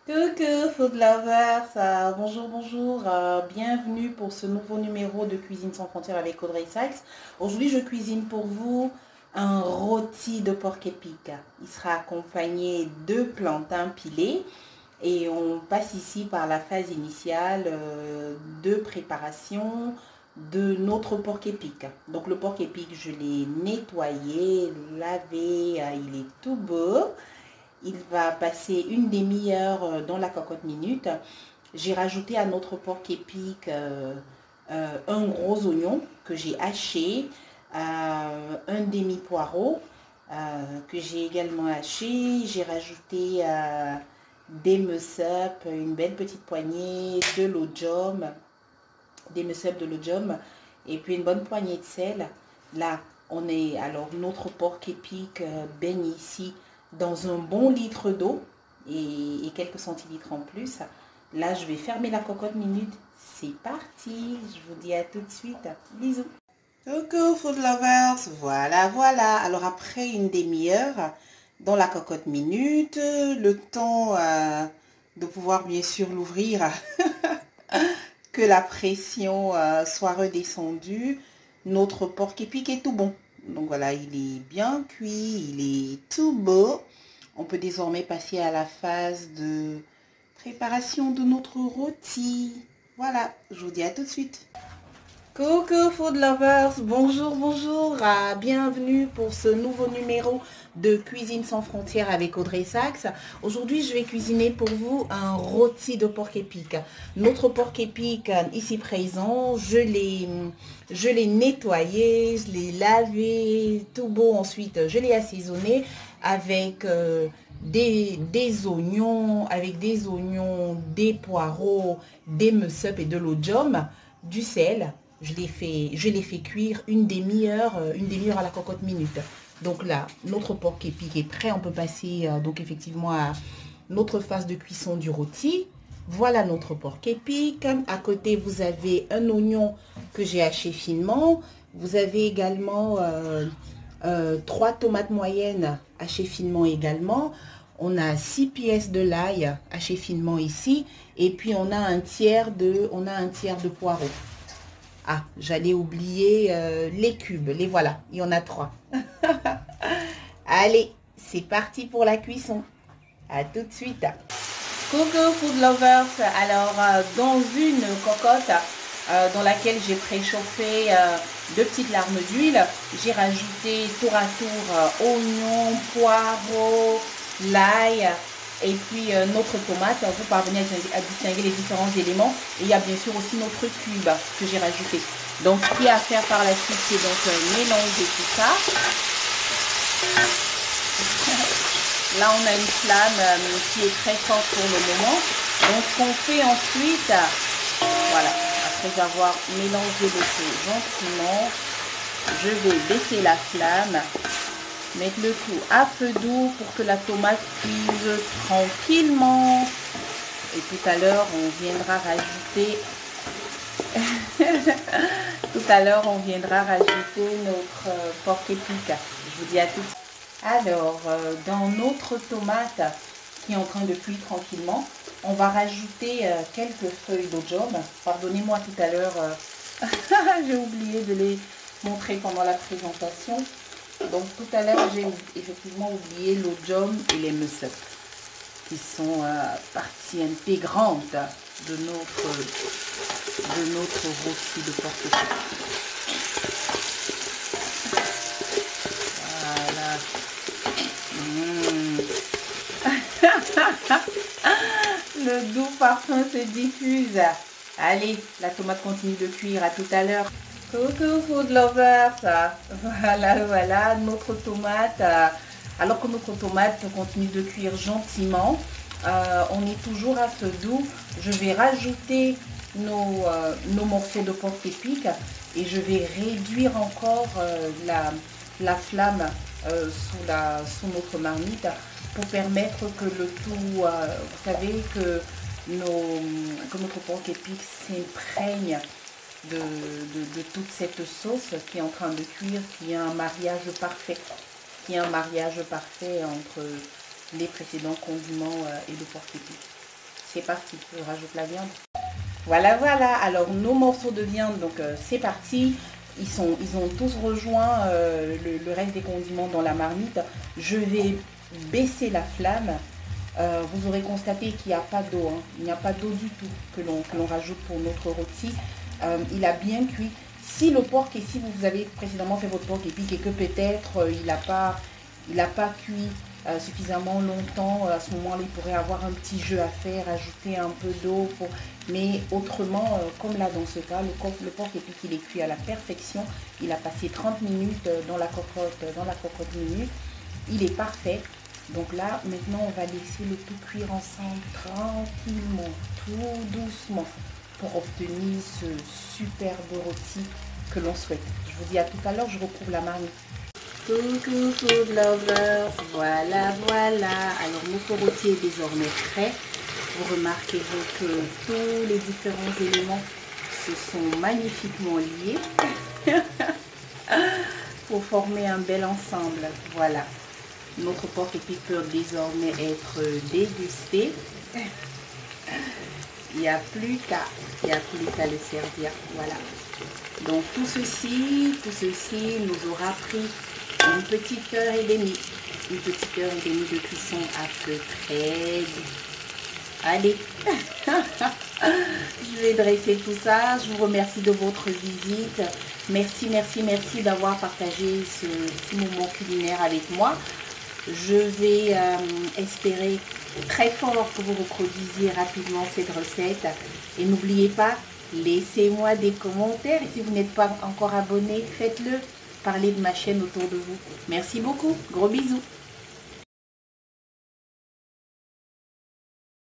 Coucou food lovers, bonjour bonjour, bienvenue pour ce nouveau numéro de Cuisine sans frontières avec Audrey Sykes. Aujourd'hui je cuisine pour vous un rôti de porc épic. Il sera accompagné de plantains pilés et on passe ici par la phase initiale de préparation de notre porc épic. Donc le porc épic je l'ai nettoyé, lavé, il est tout beau. Il va passer une demi-heure dans la cocotte minute. J'ai rajouté à notre porc épic un gros oignon que j'ai haché, un demi-poireau que j'ai également haché. J'ai rajouté des mussep, une belle petite poignée de l'eau-de-jaune, des mussep de l'eau-de-jaune et puis une bonne poignée de sel. Là, alors notre porc épic baigne ici dans un bon litre d'eau et quelques centilitres en plus. Là, je vais fermer la cocotte minute. C'est parti. Je vous dis à tout de suite. Bisous. Coucou food lovers. Voilà, voilà. Alors après une demi-heure dans la cocotte minute, le temps de pouvoir bien sûr l'ouvrir, que la pression soit redescendue. Notre porc épic est tout bon. Donc voilà, il est bien cuit, il est tout beau. On peut désormais passer à la phase de préparation de notre rôti. Voilà, je vous dis à tout de suite. Coucou food lovers, bonjour, bonjour, bienvenue pour ce nouveau numéro de Cuisine sans frontières avec Audrey Sachs. Aujourd'hui, je vais cuisiner pour vous un rôti de porc épic. Notre porc épic ici présent, je l'ai nettoyé, je l'ai lavé, tout beau. Ensuite, je l'ai assaisonné avec des oignons, des poireaux, des mussep et de l'eau de jaune, du sel. Je l'ai fait cuire une demi-heure à la cocotte minute. Donc là, notre porc épic est prêt. On peut passer donc effectivement à notre phase de cuisson du rôti. Voilà notre porc épic. À côté, vous avez un oignon que j'ai haché finement. Vous avez également 3 tomates moyennes hachées finement également. On a 6 pièces de l'ail hachées finement ici. Et puis on a un tiers de poireau. Ah, j'allais oublier les cubes. Les voilà, il y en a 3. Allez, c'est parti pour la cuisson. À tout de suite. Coucou food lovers. Alors, dans une cocotte dans laquelle j'ai préchauffé 2 petites larmes d'huile, j'ai rajouté tour à tour oignon, poireau, l'ail et puis notre tomate. Vous parvenez à distinguer les différents éléments. Et il y a bien sûr aussi notre cube que j'ai rajouté. Donc, ce qu'il y a à faire par la suite, c'est donc mélanger tout ça. Là, on a une flamme qui est très forte pour le moment. Donc, ce qu'on fait ensuite, voilà, après avoir mélangé le tout gentiment, je vais baisser la flamme, mettre le tout à feu doux pour que la tomate cuise tranquillement. Et tout à l'heure, on viendra rajouter notre porc épic. Je vous dis à tout de suite. Alors, dans notre tomate qui est en train de cuire tranquillement, on va rajouter quelques feuilles d'audium. Pardonnez-moi tout à l'heure, j'ai oublié de les montrer pendant la présentation. Donc tout à l'heure, j'ai effectivement oublié l'audium et les mussep, qui sont partie intégrante de notre rôti de porc épic. Voilà. Le doux parfum se diffuse. Allez, la tomate continue de cuire. À tout à l'heure. Coucou food lovers. Voilà, voilà, notre tomate. Alors que notre tomate continue de cuire gentiment, on est toujours à feu doux. Je vais rajouter nos morceaux de porc épic et je vais réduire encore la flamme sous notre marmite pour permettre que le tout, vous savez, que notre porc épic s'imprègne de toute cette sauce qui est en train de cuire, qui est un mariage parfait, entre les précédents condiments et le porc épic. c'est parti, je rajoute la viande. Voilà, voilà, alors nos morceaux de viande, donc c'est parti. Ils ont tous rejoint le reste des condiments dans la marmite. Je vais baisser la flamme. Vous aurez constaté qu'il n'y a pas d'eau, hein. Il n'y a pas d'eau du tout que l'on rajoute pour notre rôti. Il a bien cuit. Si le porc, et si vous avez précédemment fait votre porc épic et que peut-être il n'a pas cuit suffisamment longtemps, à ce moment-là, il pourrait avoir un petit jeu à faire, ajouter un peu d'eau. Mais autrement, comme là dans ce cas, le porc épic, il est cuit à la perfection. Il a passé 30 minutes dans la cocotte minute. Il est parfait. Donc là, maintenant, on va laisser le tout cuire ensemble tranquillement, tout doucement, pour obtenir ce superbe rôti que l'on souhaite. Je vous dis à tout à l'heure, je recouvre la marmite. Coucou food lovers, voilà, voilà. Alors notre rôti est désormais prêt. Vous remarquerez que tous les différents éléments se sont magnifiquement liés pour former un bel ensemble. Voilà. Notre porc épic peut désormais être dégusté. Il n'y a plus qu'à le servir. Voilà. Donc tout ceci nous aura pris une petite heure et demie. Une petite heure et demie de cuisson à feu très doux. Allez, je vais dresser tout ça. Je vous remercie de votre visite. Merci, merci, merci d'avoir partagé ce petit moment culinaire avec moi. Je vais espérer très fort que vous reproduisiez rapidement cette recette. Et n'oubliez pas, laissez-moi des commentaires. Et si vous n'êtes pas encore abonné, faites-le. Parlez de ma chaîne autour de vous. Merci beaucoup. Gros bisous.